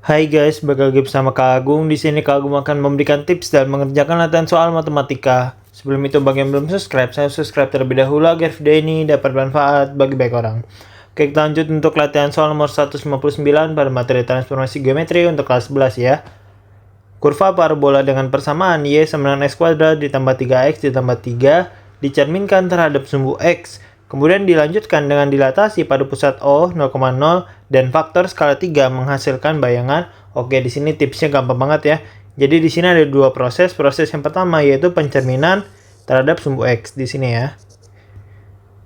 Hai guys, bakal lagi bersama Kak Agung. Di sini Kak Agung akan memberikan tips dan mengerjakan latihan soal matematika. Sebelum itu bagi yang belum subscribe, saya subscribe terlebih dahulu agar video ini dapat bermanfaat bagi banyak orang. Oke, kita lanjut untuk latihan soal nomor 159 pada materi transformasi geometri untuk kelas 11 ya. Kurva parabola dengan persamaan y sama dengan x kuadrat ditambah 3x ditambah 3 dicerminkan terhadap sumbu x. Kemudian dilanjutkan dengan dilatasi pada pusat O 0,0 dan faktor skala 3 menghasilkan bayangan. Oke, di sini tipsnya gampang banget ya. Jadi di sini ada dua proses. Proses yang pertama yaitu pencerminan terhadap sumbu x di sini ya.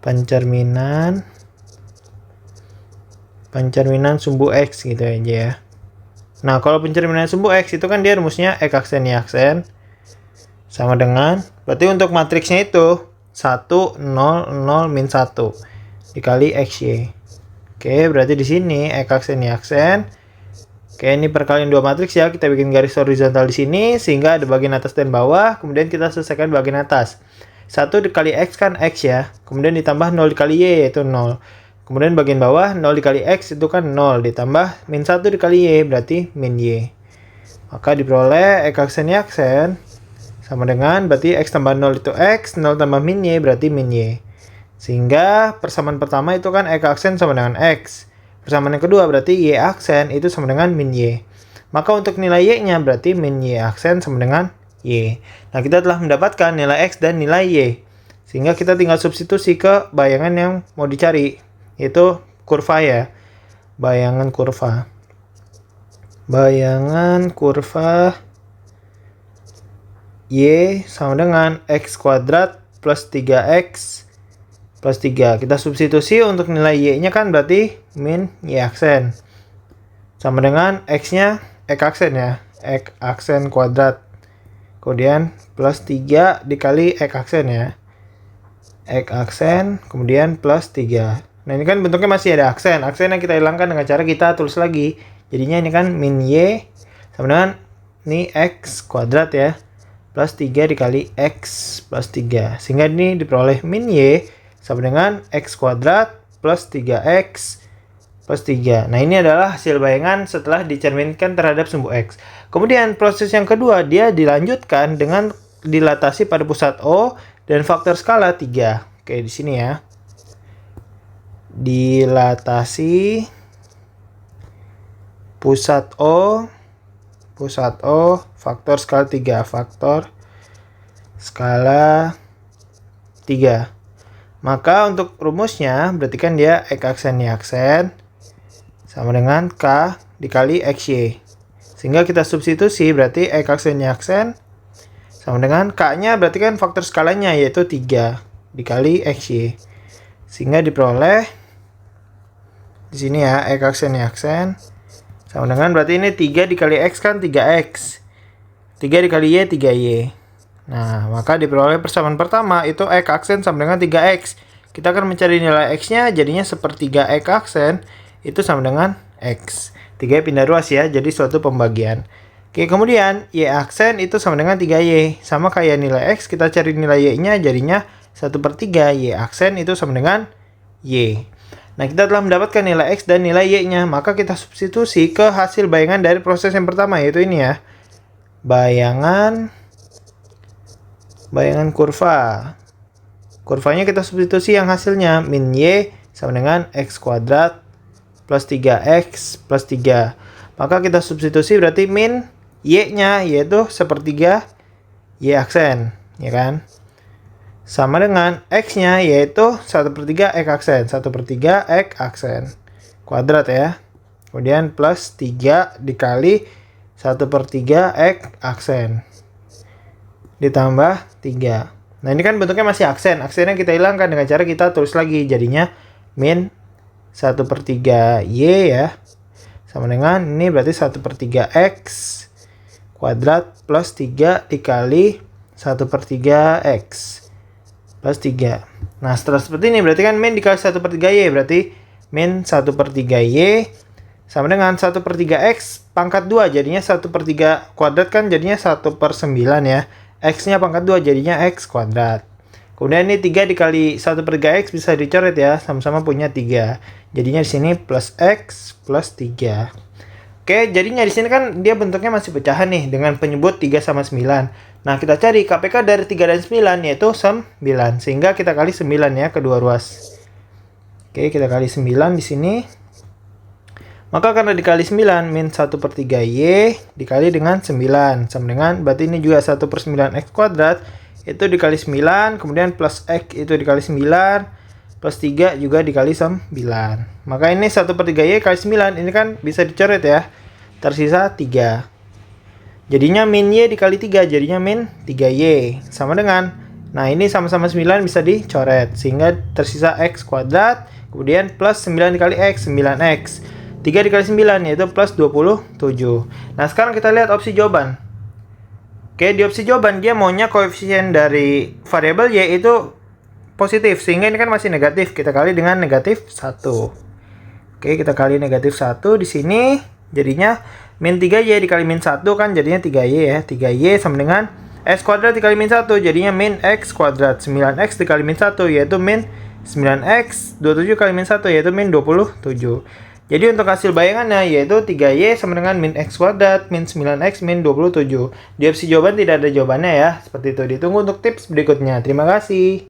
Pencerminan sumbu x gitu aja ya. Nah, kalau pencerminan sumbu x itu kan dia rumusnya x aksen y aksen sama dengan, berarti untuk matriksnya itu 1, 0, 0, min 1 dikali xy. Oke, berarti di sini x aksen y aksen. Oke, ini perkalian dua matriks ya. Kita bikin garis horizontal di sini sehingga ada bagian atas dan bawah. Kemudian kita selesaikan bagian atas. 1 dikali x kan x ya. Kemudian ditambah 0 dikali y yaitu 0. Kemudian bagian bawah 0 dikali x itu kan 0 ditambah min 1 dikali y berarti min y. Maka diperoleh x aksen y aksen sama dengan berarti x tambah 0 itu x, 0 tambah min y berarti min y. Sehingga persamaan pertama itu kan x aksen sama dengan x. Persamaan yang kedua berarti y aksen itu sama dengan min y. Maka untuk nilai y-nya berarti min y aksen sama dengan y. Nah, kita telah mendapatkan nilai x dan nilai y. Sehingga kita tinggal substitusi ke bayangan yang mau dicari, yaitu kurva ya. Bayangan kurva y sama dengan x kuadrat plus 3x plus 3. Kita substitusi untuk nilai y-nya kan berarti min y aksen. Sama dengan x-nya x aksen ya. X aksen kuadrat. Kemudian plus 3 dikali x aksen ya. X aksen kemudian plus 3. Nah, ini kan bentuknya masih ada aksen. Aksen yang kita hilangkan dengan cara kita tulis lagi. Jadinya ini kan min y sama dengan ini x kuadrat ya. Plus 3 dikali x plus 3. Sehingga ini diperoleh min y sama dengan x kuadrat plus 3x plus 3. Nah, ini adalah hasil bayangan setelah dicerminkan terhadap sumbu x. Kemudian proses yang kedua, dia dilanjutkan dengan dilatasi pada pusat O dan faktor skala 3. Oke, di sini ya. Dilatasi pusat O faktor skala 3, faktor skala 3. Maka untuk rumusnya berarti kan dia x aksen y aksen sama dengan k dikali xy. Sehingga kita substitusi berarti x aksen y aksen sama dengan k-nya berarti kan faktor skalanya yaitu 3 dikali xy. Sehingga diperoleh di sini ya x aksen y aksen sama dengan berarti ini 3 dikali x kan 3x. 3 dikali y 3y. Nah, maka diperoleh persamaan pertama itu x aksen sama dengan 3x. Kita akan mencari nilai x-nya, jadinya sepertiga x aksen itu sama dengan x. 3 pindah ruas ya, jadi suatu pembagian. Oke, kemudian y aksen itu sama dengan 3y. Sama kayak nilai x, kita cari nilai y-nya, jadinya 1/3 y aksen itu sama dengan y. Nah, kita telah mendapatkan nilai x dan nilai y-nya. Maka kita substitusi ke hasil bayangan dari proses yang pertama, yaitu ini ya. Bayangan kurva. Kurvanya kita substitusi yang hasilnya min y sama dengan x kuadrat plus 3x plus 3. Maka kita substitusi berarti min y-nya yaitu sepertiga y aksen, ya kan? Sama dengan x-nya yaitu 1/3 x aksen, 1/3 x aksen kuadrat ya. Kemudian plus 3 dikali 1/3 x aksen ditambah 3. Nah, ini kan bentuknya masih aksen. Aksennya kita hilangkan dengan cara kita tulis lagi. Jadinya min 1/3 y ya. Sama dengan ini berarti 1/3 x kuadrat plus 3 dikali 1/3 x plus 3. Nah, setelah seperti ini berarti kan min dikali 1/3 y. Berarti min 1/3 y sama dengan 1/3 x pangkat 2. Jadinya 1/3 kuadrat kan jadinya 1/9 ya. X-nya pangkat 2 jadinya x kuadrat. Kemudian ini 3 dikali 1/3 x bisa dicoret ya, sama-sama punya 3. Jadinya di sini plus x plus 3. Oke, jadinya di sini kan dia bentuknya masih pecahan nih dengan penyebut 3 sama 9. Nah, kita cari KPK dari 3 dan 9 yaitu 9. Sehingga kita kali 9 ya kedua ruas. Oke, kita kali 9 di sini. Maka karena dikali 9 min 1/3y dikali dengan 9 sama dengan berarti ini juga 1/9x kuadrat itu dikali 9 kemudian plus x itu dikali 9 plus 3 juga dikali 9. Maka ini 1/3y kali 9 ini kan bisa dicoret ya. Tersisa 3. Jadinya min y dikali 3 jadinya min 3y sama dengan, nah ini sama-sama 9 bisa dicoret sehingga tersisa x kuadrat kemudian plus 9 dikali x 9x. 3 dikali 9 yaitu plus 27. Nah sekarang kita lihat opsi jawaban. Oke, di opsi jawaban dia maunya koefisien dari variabel y itu positif, sehingga ini kan masih negatif. Kita kali dengan negatif 1. Oke, kita kali negatif 1 di sini. Jadinya min 3y dikali min 1 kan jadinya 3y ya. 3y sama dengan x kuadrat dikali min 1 jadinya min x kuadrat. 9x dikali min 1 yaitu min 9x. 27 kali min 1 yaitu min 27. Jadi untuk hasil bayangannya yaitu 3y sama dengan min x kuadrat min 9x min 27. Di opsi jawaban tidak ada jawabannya ya. Seperti itu. Ditunggu untuk tips berikutnya. Terima kasih.